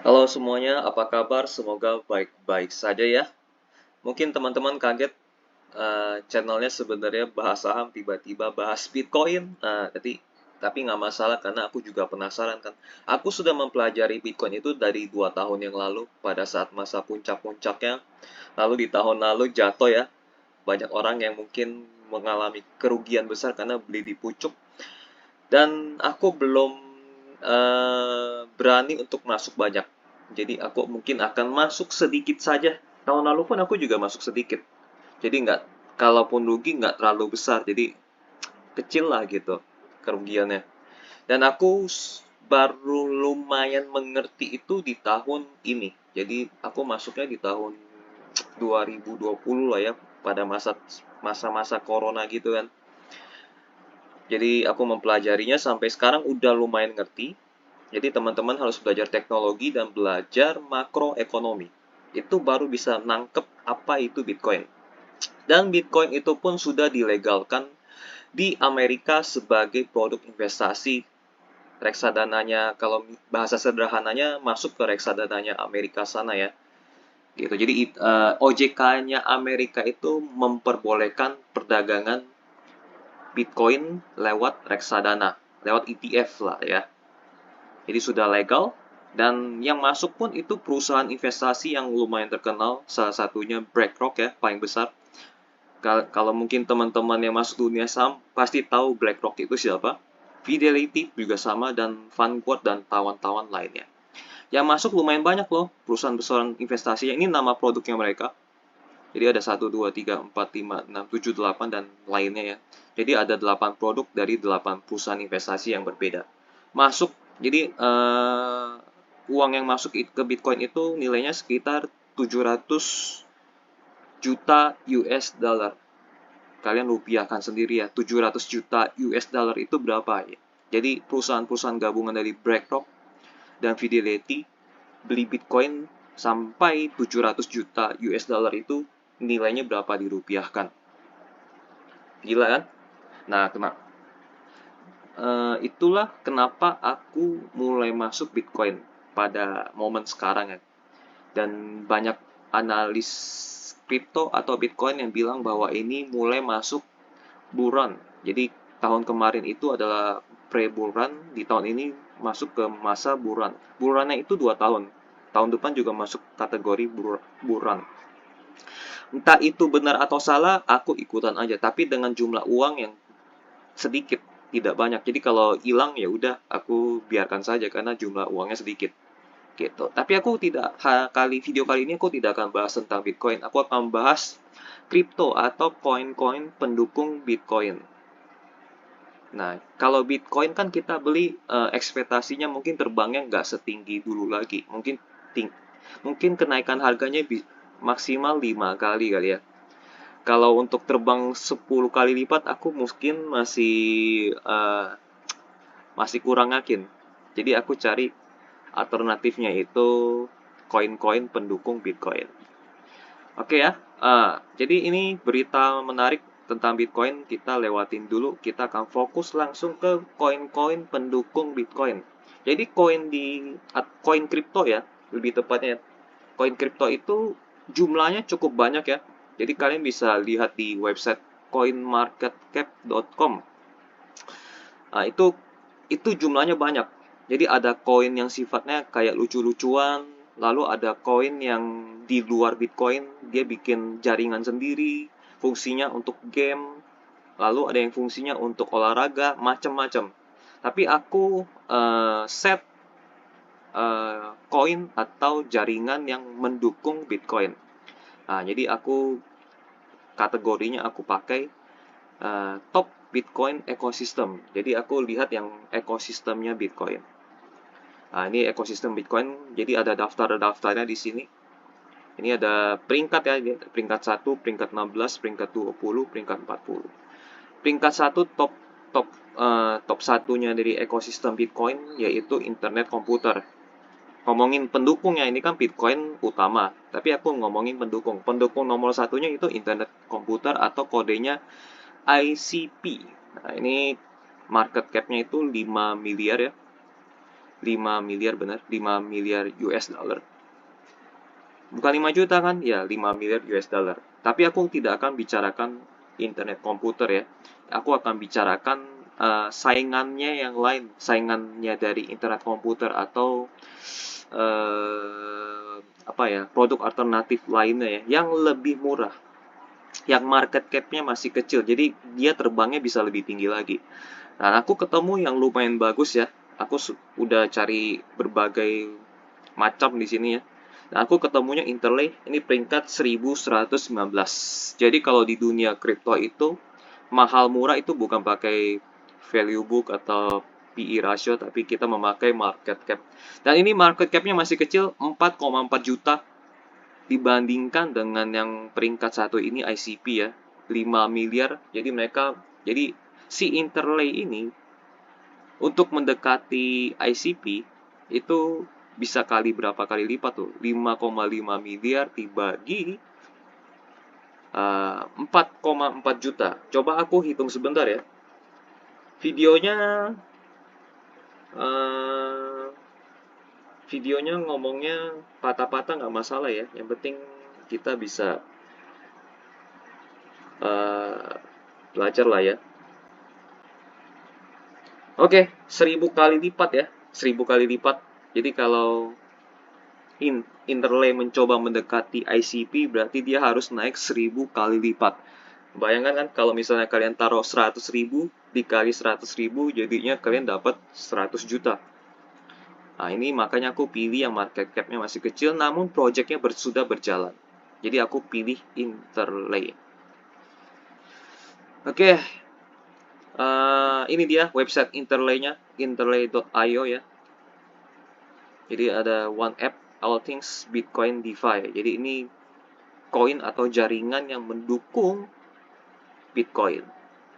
Halo semuanya, apa kabar? Semoga baik-baik saja ya. Mungkin teman-teman kaget, channelnya sebenarnya bahas saham, tiba-tiba bahas Bitcoin. Tapi nggak masalah karena aku juga penasaran kan. Aku sudah mempelajari Bitcoin itu dari 2 tahun yang lalu pada saat masa puncak-puncaknya. Lalu di tahun lalu jatuh ya. Banyak orang yang mungkin mengalami kerugian besar karena beli di pucuk. Dan aku belum berani untuk masuk banyak. Jadi aku mungkin akan masuk sedikit saja. Tahun lalu pun aku juga masuk sedikit. Jadi nggak, kalaupun rugi nggak terlalu besar. Jadi kecil lah gitu kerugiannya. Dan aku baru lumayan mengerti itu di tahun ini. Jadi aku masuknya di tahun 2020 lah ya, pada masa-masa corona gitu kan. Jadi aku mempelajarinya sampai sekarang udah lumayan ngerti. Jadi teman-teman harus belajar teknologi dan belajar makroekonomi. Itu baru bisa nangkep apa itu Bitcoin. Dan Bitcoin itu pun sudah dilegalkan di Amerika sebagai produk investasi. Reksadananya, kalau bahasa sederhananya, masuk ke reksadananya Amerika sana ya. Gitu. Jadi OJK-nya Amerika itu memperbolehkan perdagangan Bitcoin lewat reksadana, lewat ETF lah ya. Jadi sudah legal, dan yang masuk pun itu perusahaan investasi yang lumayan terkenal, salah satunya BlackRock ya, paling besar. Kalau mungkin teman-teman yang masuk dunia saham pasti tahu BlackRock itu siapa. Fidelity juga sama, dan Vanguard dan tawan-tawan lainnya. Yang masuk lumayan banyak loh perusahaan-perusahaan investasi. Ini nama produknya mereka. Jadi ada 1, 2, 3, 4, 5, 6, 7, 8 dan lainnya ya. Jadi ada 8 produk dari 8 perusahaan investasi yang berbeda. Masuk, jadi uang yang masuk ke Bitcoin itu nilainya sekitar 700 juta US dollar. Kalian rupiahkan sendiri ya, 700 juta US dollar itu berapa ya? Jadi perusahaan-perusahaan gabungan dari BlackRock dan Fidelity beli Bitcoin sampai 700 juta US dollar itu nilainya berapa dirupiahkan. Gila kan? Nah, itulah kenapa aku mulai masuk Bitcoin pada momen sekarang ya. Dan banyak analis kripto atau Bitcoin yang bilang bahwa ini mulai masuk bull run. Jadi tahun kemarin itu adalah pre-bull run, di tahun ini masuk ke masa bull run. Bull run-nya itu 2 tahun. Tahun depan juga masuk kategori bull run. Entah itu benar atau salah, aku ikutan aja. Tapi dengan jumlah uang yang sedikit, tidak banyak. Jadi kalau hilang ya udah, aku biarkan saja karena jumlah uangnya sedikit. Gitu. Tapi aku tidak, video kali ini aku tidak akan bahas tentang Bitcoin. Aku akan bahas kripto atau koin-koin pendukung Bitcoin. Nah, kalau Bitcoin kan kita beli, ekspektasinya mungkin terbangnya nggak setinggi dulu lagi. Mungkin kenaikan harganya maksimal 5 kali kali ya. Kalau untuk terbang 10 kali lipat, aku mungkin masih kurang yakin. Jadi aku cari alternatifnya itu koin-koin pendukung Bitcoin. Oke ya, jadi ini berita menarik tentang Bitcoin, kita lewatin dulu. Kita akan fokus langsung ke koin-koin pendukung Bitcoin. Jadi koin kripto ya, lebih tepatnya. Koin kripto itu jumlahnya cukup banyak ya. Jadi kalian bisa lihat di website coinmarketcap.com. Nah, itu jumlahnya banyak. Jadi ada koin yang sifatnya kayak lucu-lucuan, lalu ada koin yang di luar Bitcoin, dia bikin jaringan sendiri, fungsinya untuk game, lalu ada yang fungsinya untuk olahraga, macam-macam. Tapi aku set koin atau jaringan yang mendukung Bitcoin. Nah, jadi kategorinya aku pakai top Bitcoin ecosystem. Jadi aku lihat yang ekosistemnya Bitcoin. Nah, ini ekosistem Bitcoin. Jadi ada daftar-daftarnya di sini. Ini ada peringkat ya, peringkat 1, peringkat 16, peringkat 20, peringkat 40. Peringkat 1 top satunya dari ekosistem Bitcoin yaitu internet komputer. Ngomongin pendukungnya ini kan Bitcoin utama, tapi aku ngomongin pendukung. Pendukung nomor satunya itu internet komputer atau kodenya ICP. Nah, ini market cap-nya itu 5 miliar ya. 5 miliar, benar, 5 miliar US dollar. Bukan 5 juta kan? Ya, 5 miliar US dollar. Tapi aku tidak akan bicarakan internet komputer ya. Aku akan bicarakan saingannya yang lain, saingannya dari internet komputer atau apa ya, produk alternatif lainnya ya, yang lebih murah, yang market cap-nya masih kecil, jadi dia terbangnya bisa lebih tinggi lagi. Nah, aku ketemu yang lumayan bagus ya. Aku udah cari berbagai macam di sini ya. Nah, aku ketemunya Interlay, ini peringkat 1119. Jadi kalau di dunia kripto itu, mahal murah itu bukan pakai value book atau PE ratio, tapi kita memakai market cap. Dan ini market cap-nya masih kecil, 4,4 juta dibandingkan dengan yang peringkat satu ini ICP ya, 5 miliar. Jadi si Interlay ini untuk mendekati ICP itu bisa kali berapa kali lipat tuh? 5,5 miliar dibagi 4,4 juta. Coba aku hitung sebentar ya. Videonya uh, videonya ngomongnya patah-patah nggak masalah ya. Yang penting kita bisa uh, belajar lah ya. Oke, 1000 kali lipat ya. 1000 kali lipat. Jadi kalau Interlay mencoba mendekati ICP, berarti dia harus naik 1000 kali lipat. Bayangkan kan kalau misalnya kalian taruh 100.000 dikali 100.000, jadinya kalian dapat 100 juta. Nah, ini makanya aku pilih yang market cap-nya masih kecil, namun project-nya sudah berjalan. Jadi aku pilih Interlay. Oke, ini dia website Interlay-nya, interlay.io ya. Jadi ada one app, all things Bitcoin DeFi. Jadi ini koin atau jaringan yang mendukung Bitcoin.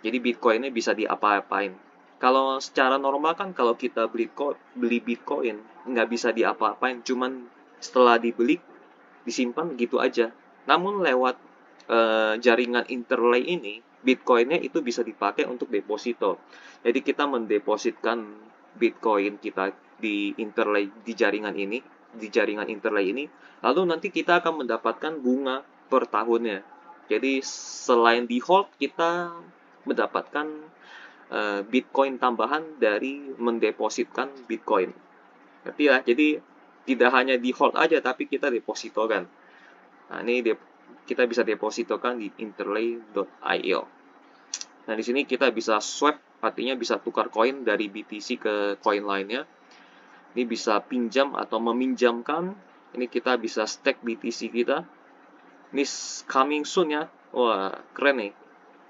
Jadi Bitcoin ini bisa diapa-apain. Kalau secara normal kan kalau kita beli Bitcoin nggak bisa diapa-apain, cuman setelah dibeli disimpan gitu aja. Namun lewat jaringan Interlay ini, Bitcoinnya itu bisa dipakai untuk deposito. Jadi kita mendepositkan Bitcoin kita di Interlay, di jaringan Interlay ini, lalu nanti kita akan mendapatkan bunga per tahunnya. Jadi selain di hold, kita mendapatkan Bitcoin tambahan dari mendepositkan Bitcoin. Ngerti ya? Jadi tidak hanya di hold aja, tapi kita depositokan. Nah, ini kita bisa depositokan di interlay.io. Nah, di sini kita bisa swap, artinya bisa tukar koin dari BTC ke koin lainnya. Ini bisa pinjam atau meminjamkan. Ini kita bisa stake BTC kita. Ini coming soon ya. Wah, keren nih.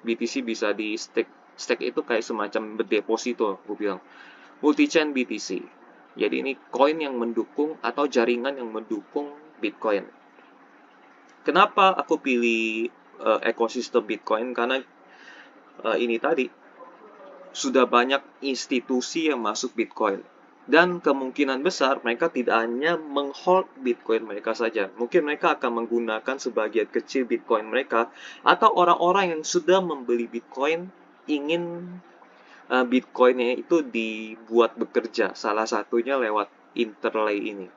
BTC bisa di stake. Stake itu kayak semacam berdeposito, gue bilang. Multi-chain BTC. Jadi ini koin yang mendukung atau jaringan yang mendukung Bitcoin. Kenapa aku pilih ekosistem Bitcoin? Karena ini tadi sudah banyak institusi yang masuk Bitcoin. Dan kemungkinan besar mereka tidak hanya menghold Bitcoin mereka saja. Mungkin mereka akan menggunakan sebagian kecil Bitcoin mereka, atau orang-orang yang sudah membeli Bitcoin ingin Bitcoinnya itu dibuat bekerja. Salah satunya lewat Interlay ini.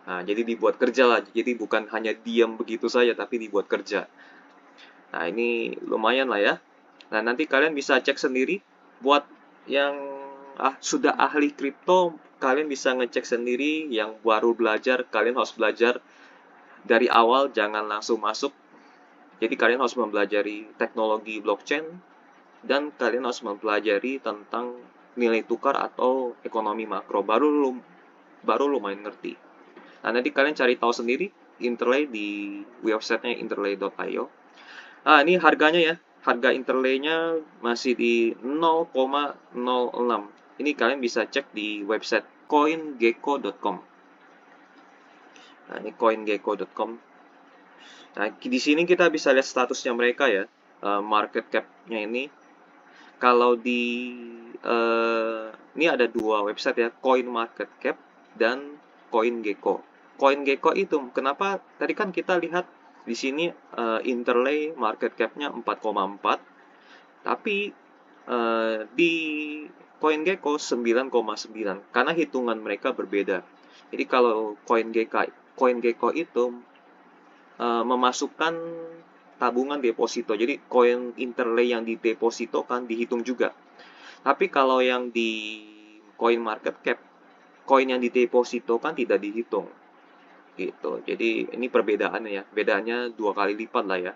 Nah, jadi dibuat kerja lah. Jadi bukan hanya diam begitu saja, tapi dibuat kerja. Nah, ini lumayan lah ya. Nah, nanti kalian bisa cek sendiri. Buat yang sudah ahli kripto, kalian bisa ngecek sendiri. Yang baru belajar, kalian harus belajar dari awal, jangan langsung masuk. Jadi kalian harus mempelajari teknologi blockchain, dan kalian harus mempelajari tentang nilai tukar atau ekonomi makro. Baru lumayan ngerti. Nah, nanti kalian cari tahu sendiri Interlay di websitenya interlay.io. Ini harganya ya. Harga Interlay-nya masih di 0,06. Ini kalian bisa cek di website coingecko.com. Nah, ini coingecko.com. Nah, di sini kita bisa lihat statusnya mereka ya. Market cap-nya ini. Kalau ini ada dua website ya, CoinMarketCap dan CoinGecko. CoinGecko itu kenapa? Tadi kan kita lihat di sini Interlay market cap-nya 4,4, tapi di CoinGecko 9,9 karena hitungan mereka berbeda. Jadi kalau CoinGecko itu memasukkan tabungan deposito. Jadi koin Interlay yang didepositokan dihitung juga. Tapi kalau yang di CoinMarketCap, koin yang didepositokan tidak dihitung. Gitu. Jadi ini perbedaannya ya. Bedanya 2 kali lipat lah ya.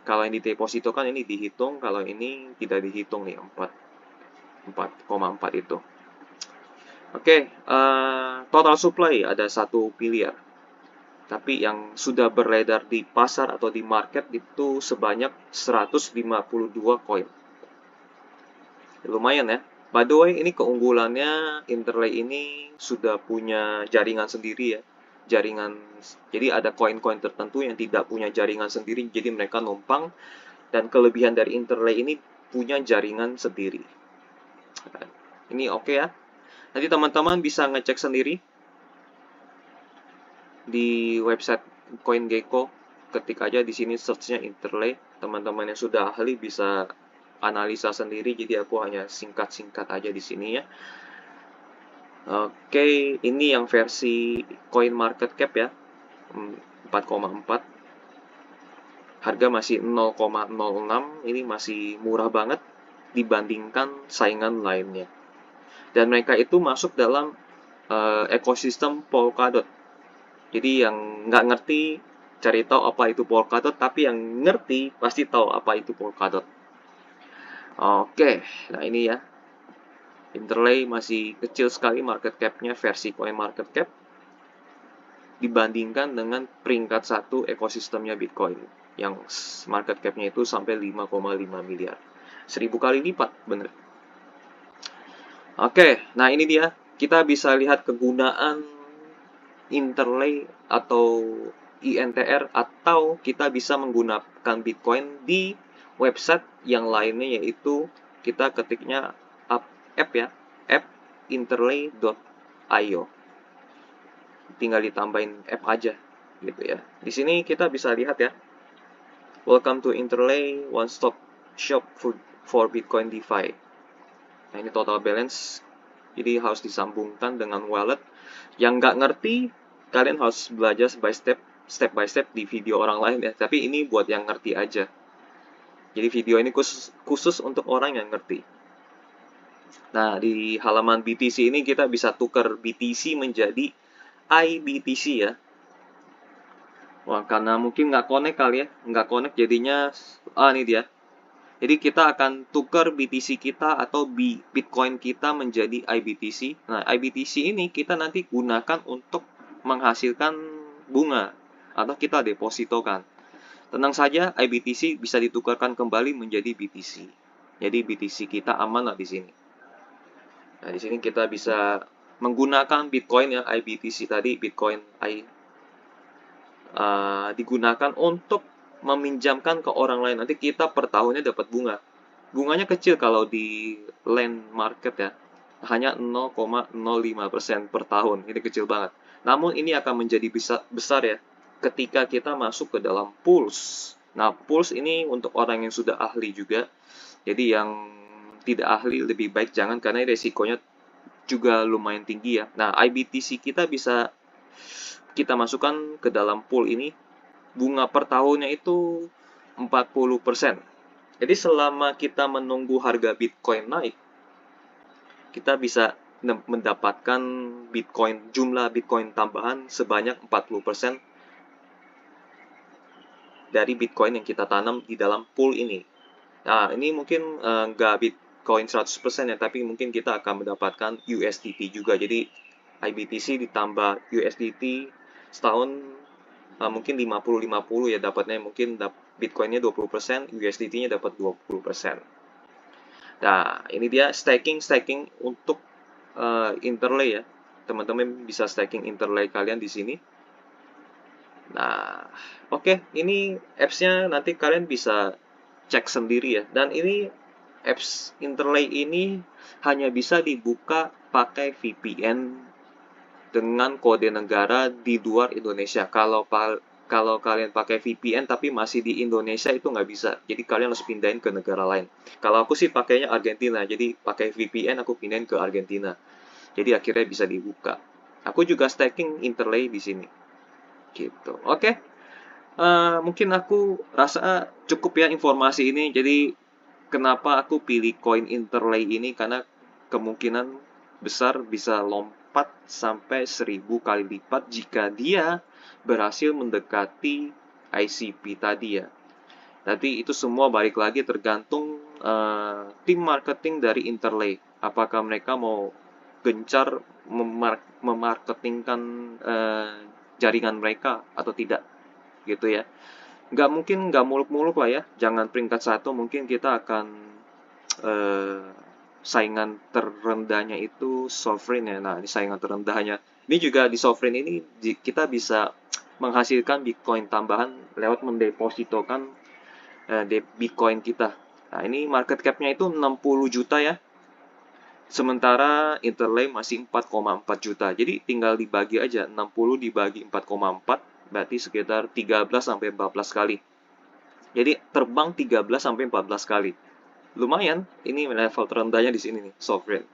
Kalau yang didepositokan ini dihitung, kalau ini tidak dihitung nih 4,4 itu. Oke, total supply ada 1 miliar. Tapi yang sudah beredar di pasar atau di market itu sebanyak 152 koin. Lumayan ya. By the way, ini keunggulannya Interlay ini sudah punya jaringan sendiri ya. Jadi ada koin-koin tertentu yang tidak punya jaringan sendiri, jadi mereka numpang. Dan kelebihan dari Interlay ini punya jaringan sendiri. Ini oke ya. Nanti teman-teman bisa ngecek sendiri di website CoinGecko, ketik aja di sini search-nya Interlay. Teman-teman yang sudah ahli bisa analisa sendiri, jadi aku hanya singkat-singkat aja di sini ya. Oke, ini yang versi CoinMarketCap ya, 4,4. Harga masih 0,06, ini masih murah banget dibandingkan saingan lainnya. Dan mereka itu masuk dalam ekosistem Polkadot. Jadi yang nggak ngerti cari tahu apa itu Polkadot, tapi yang ngerti pasti tahu apa itu Polkadot. Oke, nah ini ya. Interlay masih kecil sekali market cap-nya versi CoinMarketCap dibandingkan dengan peringkat 1 ekosistemnya Bitcoin yang market cap-nya itu sampai 5,5 miliar. 1000 kali lipat, bener. Oke, nah ini dia. Kita bisa lihat kegunaan Interlay atau INTR, atau kita bisa menggunakan Bitcoin di website yang lainnya, yaitu kita ketiknya app ya, app interlay.io. Tinggal ditambahin app aja gitu ya. Di sini kita bisa lihat ya. Welcome to Interlay, one stop shop for Bitcoin DeFi. Nah, ini total balance. Jadi harus disambungkan dengan wallet. Yang nggak ngerti, kalian harus belajar step by step di video orang lain ya. Tapi ini buat yang ngerti aja. Jadi video ini khusus untuk orang yang ngerti. Nah, di halaman BTC ini kita bisa tukar BTC menjadi IBTC ya. Wah, karena mungkin nggak connect kali ya. Nggak connect jadinya, ini dia. Jadi kita akan tukar BTC kita atau Bitcoin kita menjadi IBTC. Nah, IBTC ini kita nanti gunakan untuk menghasilkan bunga atau kita depositokan. Tenang saja, IBTC bisa ditukarkan kembali menjadi BTC. Jadi BTC kita aman lah di sini. Nah, di sini kita bisa menggunakan Bitcoin ya, IBTC tadi, Bitcoin digunakan untuk meminjamkan ke orang lain. Nanti kita per tahunnya dapat bunga. Bunganya kecil kalau di land market ya. Hanya 0,05% per tahun. Ini kecil banget. Namun ini akan menjadi besar ya ketika kita masuk ke dalam pools. Nah, pools ini untuk orang yang sudah ahli juga. Jadi yang tidak ahli lebih baik jangan, karena resikonya juga lumayan tinggi ya. Nah, IBTC kita bisa kita masukkan ke dalam pool ini. Bunga per tahunnya itu 40%. Jadi selama kita menunggu harga Bitcoin naik, kita bisa mendapatkan jumlah Bitcoin tambahan sebanyak 40% dari Bitcoin yang kita tanam di dalam pool ini. Nah, ini mungkin nggak Bitcoin 100% ya, tapi mungkin kita akan mendapatkan USDT juga. Jadi IBTC ditambah USDT setahun mungkin 50-50 ya dapatnya, mungkin Bitcoinnya 20%, USDT-nya dapat 20%. Nah, ini dia staking untuk Interlay ya. Teman-teman bisa staking Interlay kalian di sini. Nah, oke, ini apps-nya nanti kalian bisa cek sendiri ya. Dan ini apps Interlay ini hanya bisa dibuka pakai VPN dengan kode negara di luar Indonesia. Kalau kalau kalian pakai VPN tapi masih di Indonesia itu nggak bisa. Jadi kalian harus pindahin ke negara lain. Kalau aku sih pakainya Argentina, jadi pakai VPN aku pindahin ke Argentina. Jadi akhirnya bisa dibuka. Aku juga staking Interlay di sini. Gitu. Oke. Mungkin aku rasa cukup ya informasi ini. Jadi kenapa aku pilih koin Interlay ini karena kemungkinan besar bisa lompat sampai 1000 kali lipat jika dia berhasil mendekati ICP tadi ya. Tapi itu semua balik lagi tergantung tim marketing dari Interlay. Apakah mereka mau gencar memarketingkan jaringan mereka atau tidak gitu ya. Nggak mungkin nggak muluk-muluk lah ya. Jangan peringkat satu, mungkin kita akan eh, saingan terendahnya itu sovereign ya. Nah, ini saingan terendahnya. Ini juga di sovereign ini kita bisa menghasilkan Bitcoin tambahan lewat mendepositokan Bitcoin kita. Nah, ini market cap-nya itu 60 juta ya. Sementara Interlay masih 4,4 juta. Jadi tinggal dibagi aja, 60 dibagi 4,4 berarti sekitar 13 sampai 14 kali. Jadi terbang 13 sampai 14 kali. Lumayan, ini level terendahnya di sini nih, sovereign.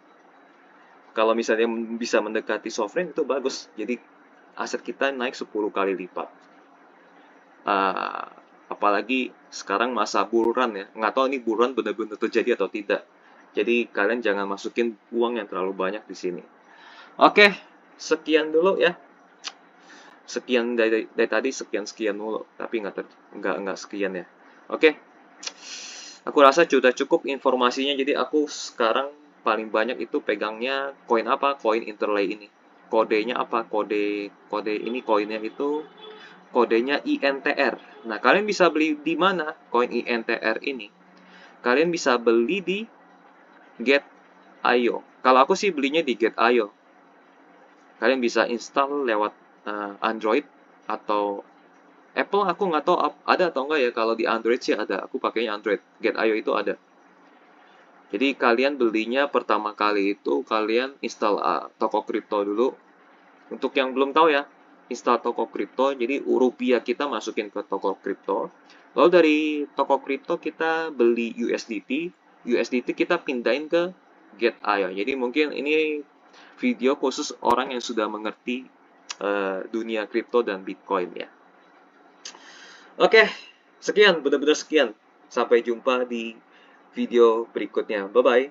Kalau misalnya bisa mendekati sovereign itu bagus. Jadi aset kita naik 10 kali lipat. Apalagi sekarang masa bull run ya. Nggak tahu ini bull run benar-benar terjadi atau tidak. Jadi kalian jangan masukin uang yang terlalu banyak di sini. Oke, sekian dulu ya. Sekian dari tadi sekian dulu, tapi nggak sekian ya. Oke, aku rasa sudah cukup informasinya. Jadi aku sekarang paling banyak itu pegangnya koin apa? Koin Interlay ini. Kodenya apa? Kode ini koinnya itu kodenya INTR. Nah, kalian bisa beli di mana koin INTR ini? Kalian bisa beli di Get.io. Kalau aku sih belinya di Get.io. Kalian bisa install lewat Android atau Apple. Aku nggak tahu ada atau enggak ya. Kalau di Android sih ada. Aku pakainya Android. Get.io itu ada. Jadi kalian belinya pertama kali itu kalian install toko kripto dulu. Untuk yang belum tahu ya, install toko kripto. Jadi rupiah kita masukin ke toko kripto. Lalu dari toko kripto kita beli USDT. USDT kita pindahin ke Get.io. Jadi mungkin ini video khusus orang yang sudah mengerti dunia kripto dan Bitcoin ya. Oke, sekian, benar-benar sekian. Sampai jumpa di video berikutnya. Bye-bye.